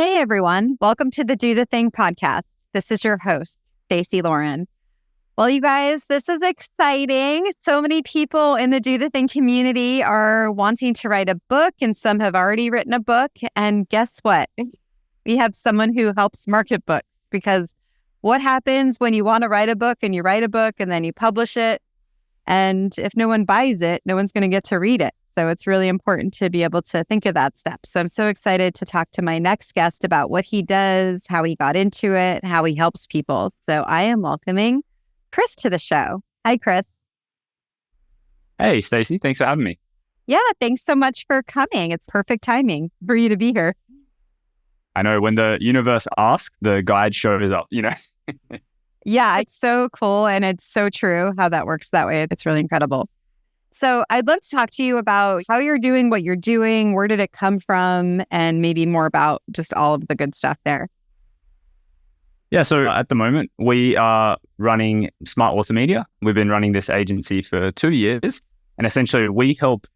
Hey everyone, welcome to the Do the Thing podcast. This is your host, Stacey Lauren. Well, you guys, this is exciting. So many people in the Do the Thing community are wanting to write a book, and some have already written a book. And guess what? We have someone who helps market books, because what happens when you want to write a book and you write a book and then you publish it? And if no one buys it, no one's going to get to read it. So it's really important to be able to think of that step. So I'm so excited to talk to my next guest about what he does, how he got into it, how he helps people. So I am welcoming Chris to the show. Hi, Chris. Hey, Stacey. Thanks for having me. Yeah, thanks so much for coming. It's perfect timing for you to be here. I know when the universe asks, the guide shows up, Yeah, it's so cool. And it's so true how that works that way. It's really incredible. So I'd love to talk to you about how you're doing what you're doing. Where did it come from? And maybe more about just all of the good stuff there. Yeah, so at the moment, we are running Smartwatcher Media. We've been running this agency for 2 years. And essentially, we help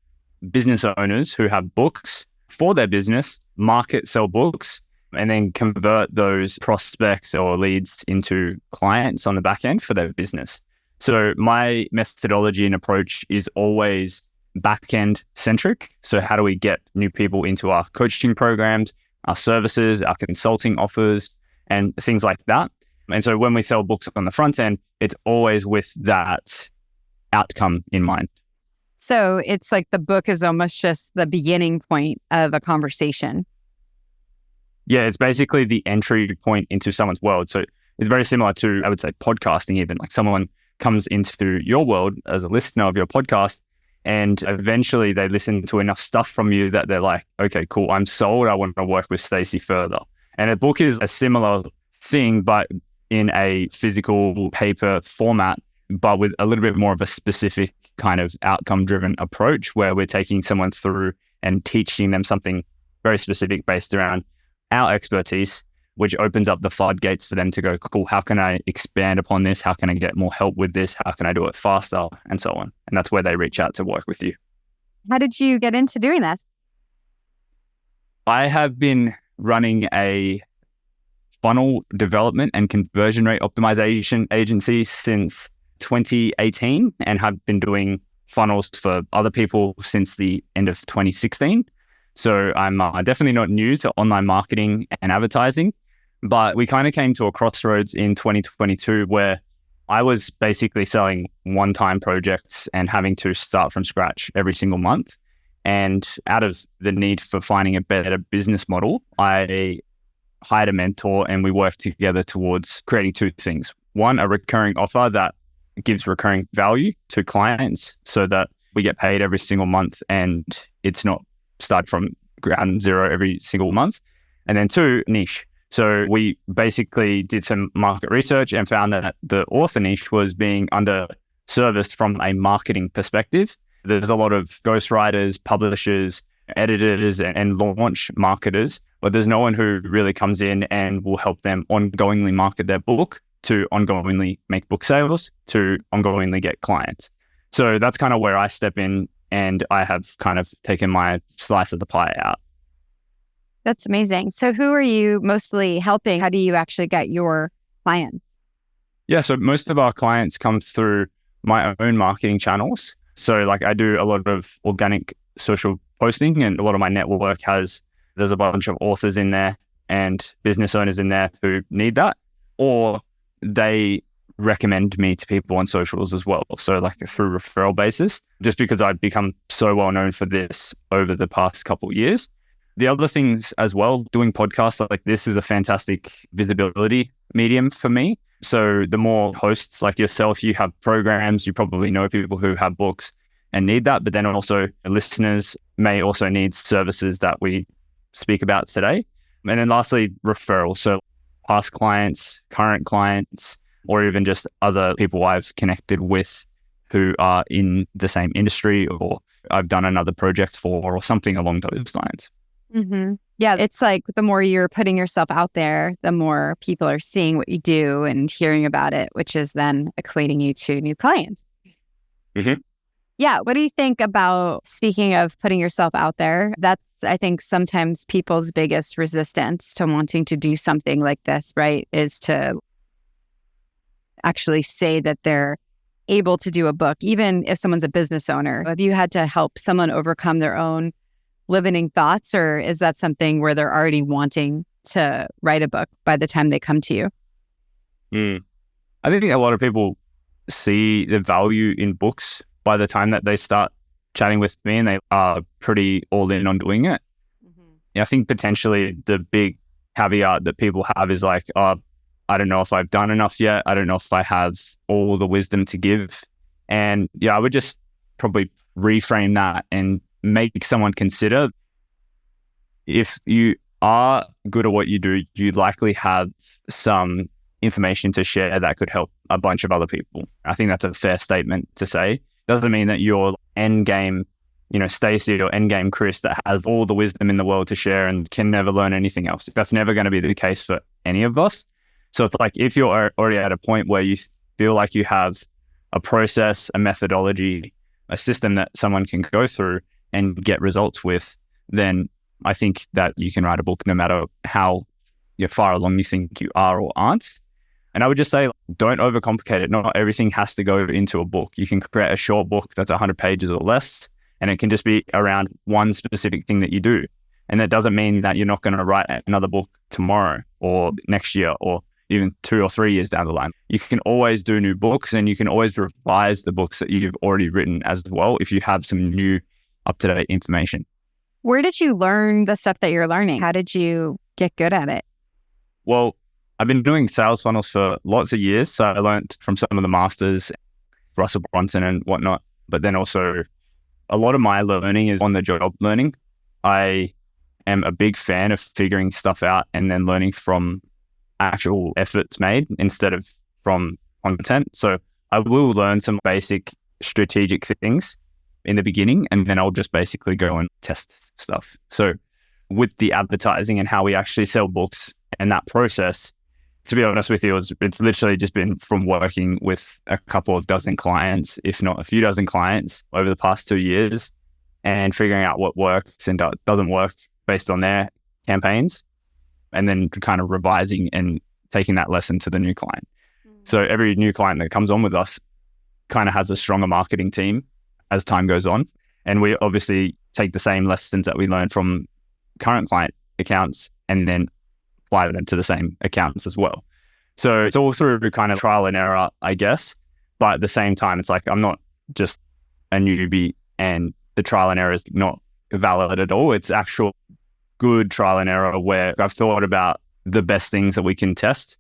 business owners who have books for their business, market, sell books, and then convert those prospects or leads into clients on the back end for their business. So my methodology and approach is always back-end centric. So how do we get new people into our coaching programs, our services, our consulting offers, and things like that? And so when we sell books on the front end, it's always with that outcome in mind. So it's like the book is almost just the beginning point of a conversation. Yeah, it's basically the entry point into someone's world. So it's very similar to, I would say, podcasting even. Like someone comes into your world as a listener of your podcast, and eventually they listen to enough stuff from you that they're like, okay, cool, I'm sold. I want to work with Stacey further. And a book is a similar thing, but in a physical paper format, but with a little bit more of a specific kind of outcome-driven approach where we're taking someone through and teaching them something very specific based around our expertise, which opens up the floodgates for them to go, cool, how can I expand upon this? How can I get more help with this? How can I do it faster? And so on. And that's where they reach out to work with you. How did you get into doing this? I have been running a funnel development and conversion rate optimization agency since 2018 and have been doing funnels for other people since the end of 2016. So I'm definitely not new to online marketing and advertising, but we kind of came to a crossroads in 2022 where I was basically selling one-time projects and having to start from scratch every single month. And out of the need for finding a better business model, I hired a mentor and we worked together towards creating two things. One, a recurring offer that gives recurring value to clients so that we get paid every single month and it's not start from ground zero every single month. And then two, niche. So we basically did some market research and found that the author niche was being underserviced from a marketing perspective. There's a lot of ghostwriters, publishers, editors, and launch marketers, but there's no one who really comes in and will help them ongoingly market their book, to ongoingly make book sales, to ongoingly get clients. So that's kind of where I step in. And I have kind of taken my slice of the pie out. That's amazing. So who are you mostly helping? How do you actually get your clients? Yeah, so most of our clients come through my own marketing channels. So like I do a lot of organic social posting, and a lot of my network there's a bunch of authors in there and business owners in there who need that, or they recommend me to people on socials as well. So like through referral basis, just because I've become so well known for this over the past couple of years. The other things as well, doing podcasts like this is a fantastic visibility medium for me. So the more hosts like yourself, you have programs, you probably know people who have books and need that, but then also listeners may also need services that we speak about today. And then lastly, referrals. So past clients, current clients, or even just other people I've connected with who are in the same industry or I've done another project for or something along those lines. Mm-hmm. Yeah, it's like the more you're putting yourself out there, the more people are seeing what you do and hearing about it, which is then equating you to new clients. Mm-hmm. Yeah. What do you think about, speaking of putting yourself out there? That's, I think, sometimes people's biggest resistance to wanting to do something like this, right? Is to actually say that they're able to do a book, even if someone's a business owner. Have you had to help someone overcome their own limiting thoughts, or is that something where they're already wanting to write a book by the time they come to you? I think a lot of people see the value in books by the time that they start chatting with me, and they are pretty all in on doing it. I think potentially the big caveat that people have is like, oh, I don't know if I've done enough yet. I don't know if I have all the wisdom to give. And I would just probably reframe that and make someone consider, if you are good at what you do, you likely have some information to share that could help a bunch of other people. I think that's a fair statement to say. Doesn't mean that you're end game, Stacey, or end game Chris, that has all the wisdom in the world to share and can never learn anything else. That's never going to be the case for any of us. So it's like, if you're already at a point where you feel like you have a process, a methodology, a system that someone can go through and get results with, then I think that you can write a book no matter how far along you think you are or aren't. And I would just say, don't overcomplicate it. Not everything has to go into a book. You can create a short book that's 100 pages or less, and it can just be around one specific thing that you do. And that doesn't mean that you're not going to write another book tomorrow or next year or even 2 or 3 years down the line. You can always do new books, and you can always revise the books that you've already written as well if you have some new up-to-date information. Where did you learn the stuff that you're learning? How did you get good at it? Well, I've been doing sales funnels for lots of years. So I learned from some of the masters, Russell Brunson and whatnot. But then also a lot of my learning is on the job learning. I am a big fan of figuring stuff out and then learning from actual efforts made instead of from content. So I will learn some basic strategic things in the beginning, and then I'll just basically go and test stuff. So with the advertising and how we actually sell books and that process, to be honest with you, it's literally just been from working with a couple of dozen clients, if not a few dozen clients over the past 2 years, and figuring out what works and doesn't work based on their campaigns, and then kind of revising and taking that lesson to the new client. So every new client that comes on with us kind of has a stronger marketing team as time goes on. And we obviously take the same lessons that we learn from current client accounts and then apply them to the same accounts as well. So it's all through kind of trial and error, I guess. But at the same time, it's like, I'm not just a newbie and the trial and error is not valid at all. It's actual good trial and error where I've thought about the best things that we can test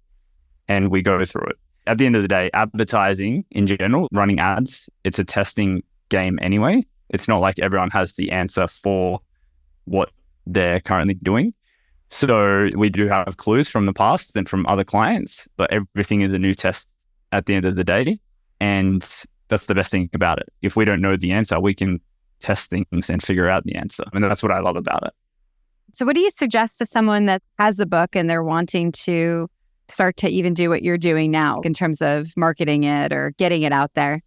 and we go through it. At the end of the day, advertising in general, running ads, it's a testing game anyway. It's not like everyone has the answer for what they're currently doing. So we do have clues from the past and from other clients, but everything is a new test at the end of the day. And that's the best thing about it. If we don't know the answer, we can test things and figure out the answer. And that's what I love about it. So what do you suggest to someone that has a book and they're wanting to start to even do what you're doing now in terms of marketing it or getting it out there?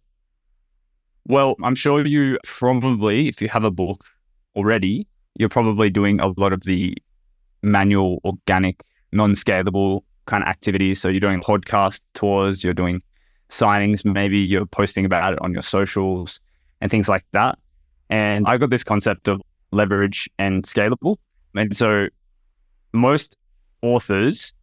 Well, I'm sure you probably, if you have a book already, you're probably doing a lot of the manual, organic, non-scalable kind of activities. So you're doing podcast tours, you're doing signings, maybe you're posting about it on your socials and things like that. And I got this concept of leverage and scalable. And so most authors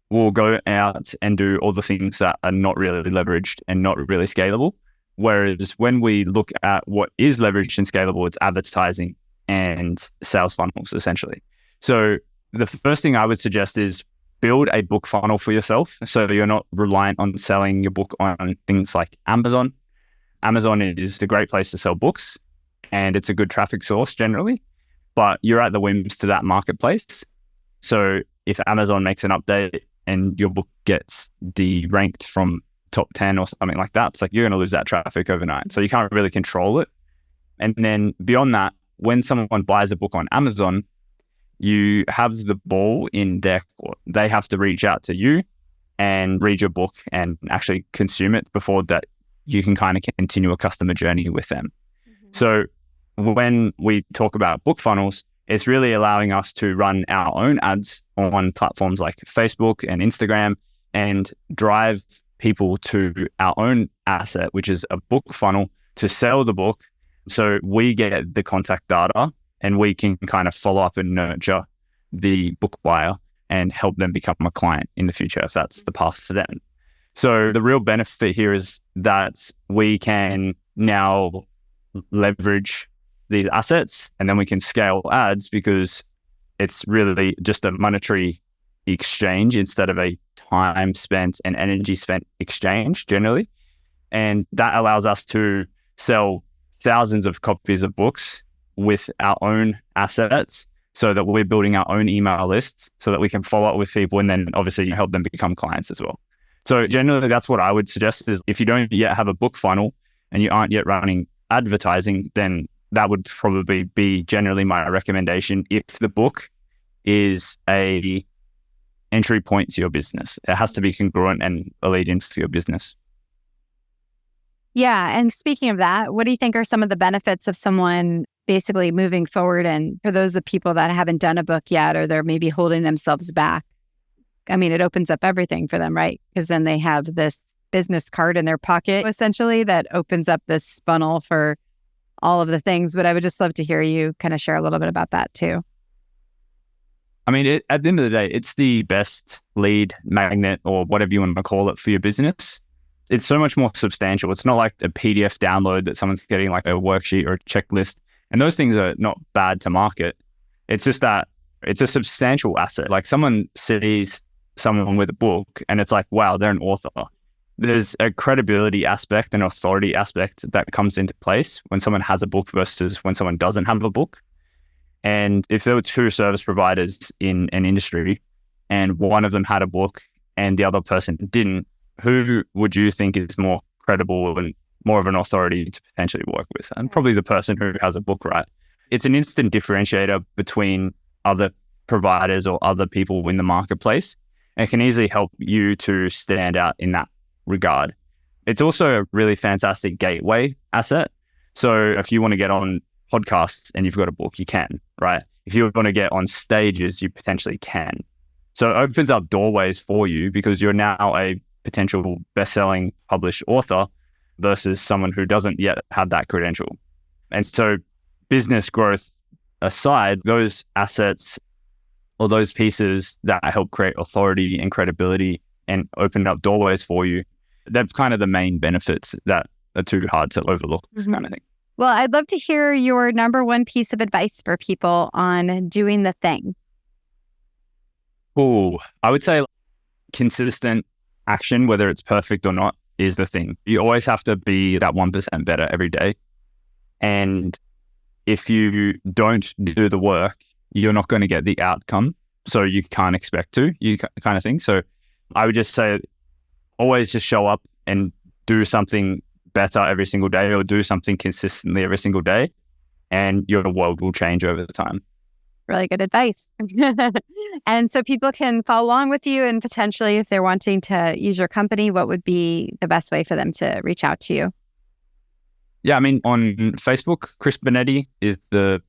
will go out and do all the things that are not really leveraged and not really scalable. Whereas when we look at what is leveraged and scalable, it's advertising and sales funnels, essentially. So the first thing I would suggest is build a book funnel for yourself so you're not reliant on selling your book on things like Amazon. Amazon is a great place to sell books and it's a good traffic source generally, but you're at the whims to that marketplace. So if Amazon makes an update and your book gets de-ranked from top 10 or something like that, it's like you're going to lose that traffic overnight. So you can't really control it. And then beyond that, when someone buys a book on Amazon, you have the ball in their court. They have to reach out to you and read your book and actually consume it before that you can kind of continue a customer journey with them. So when we talk about book funnels, it's really allowing us to run our own ads on platforms like Facebook and Instagram and drive people to our own asset, which is a book funnel, to sell the book. So we get the contact data and we can kind of follow up and nurture the book buyer and help them become a client in the future if that's the path for them. So the real benefit here is that we can now leverage these assets and then we can scale ads because it's really just a monetary exchange instead of a time spent and energy spent exchange generally. And that allows us to sell thousands of copies of books with our own assets so that we're building our own email lists so that we can follow up with people and then obviously help them become clients as well. So generally that's what I would suggest is if you don't yet have a book funnel and you aren't yet running advertising, then that would probably be generally my recommendation if the book is a entry point to your business. It has to be congruent and a lead in for your business. Yeah. And speaking of that, what do you think are some of the benefits of someone basically moving forward? And for those of people that haven't done a book yet, or they're maybe holding themselves back, I mean, it opens up everything for them, right? Because then they have this business card in their pocket, essentially, that opens up this funnel for all of the things. But I would just love to hear you kind of share a little bit about that too. I mean, at the end of the day, it's the best lead magnet or whatever you want to call it for your business. It's so much more substantial. It's not like a PDF download that someone's getting like a worksheet or a checklist. And those things are not bad to market. It's just that it's a substantial asset. Like someone sees someone with a book and it's like, wow, they're an author. There's a credibility aspect and authority aspect that comes into place when someone has a book versus when someone doesn't have a book. And if there were two service providers in an industry and one of them had a book and the other person didn't, who would you think is more credible and more of an authority to potentially work with? And probably the person who has a book, right? It's an instant differentiator between other providers or other people in the marketplace. And it can easily help you to stand out in that regard. It's also a really fantastic gateway asset. So if you want to get on podcasts and you've got a book, you can, right? If you want to get on stages, you potentially can. So it opens up doorways for you because you're now a potential best-selling published author versus someone who doesn't yet have that credential. And so business growth aside, those assets or those pieces that help create authority and credibility and open up doorways for you, they're kind of the main benefits that are too hard to overlook, kind of thing. Well, I'd love to hear your number one piece of advice for people on doing the thing. Oh, I would say consistent action, whether it's perfect or not, is the thing. You always have to be that 1% better every day. And if you don't do the work, you're not going to get the outcome. So you can't expect to, you kind of thing. So I would just say, always just show up and do something better every single day or do something consistently every single day. And your world will change over the time. Really good advice. And so people can follow along with you and potentially if they're wanting to use your company, what would be the best way for them to reach out to you? Yeah, I mean, on Facebook, Chris Benetti is the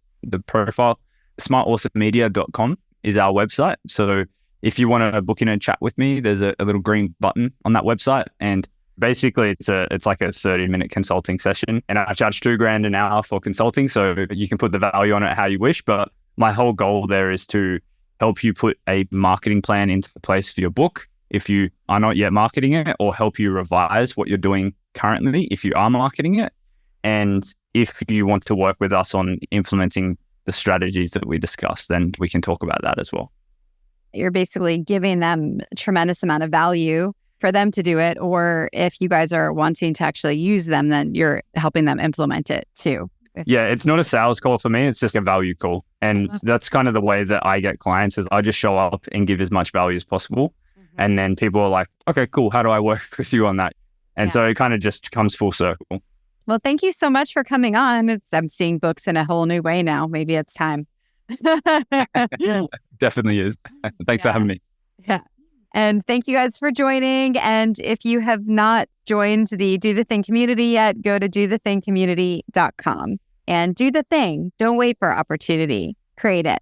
profile. Smartwatchermedia.com is our website. So if you want to book in and chat with me, there's a little green button on that website. And basically it's like a 30-minute consulting session. And I charge $2,000 an hour for consulting. So you can put the value on it how you wish. But my whole goal there is to help you put a marketing plan into place for your book if you are not yet marketing it, or help you revise what you're doing currently if you are marketing it. And if you want to work with us on implementing the strategies that we discussed, then we can talk about that as well. You're basically giving them a tremendous amount of value for them to do it. Or if you guys are wanting to actually use them, then you're helping them implement it too. Yeah, it's not a sales call for me. It's just a value call. And that's kind of the way that I get clients is I just show up and give as much value as possible. And then people are like, okay, cool. How do I work with you on that? And so it kind of just comes full circle. Well, thank you so much for coming on. I'm seeing books in a whole new way now. Maybe it's time. Definitely is. Thanks for having me. Yeah. And thank you guys for joining. And if you have not joined the Do the Thing community yet, go to dothethingcommunity.com. and do the thing. Don't wait for opportunity. Create it.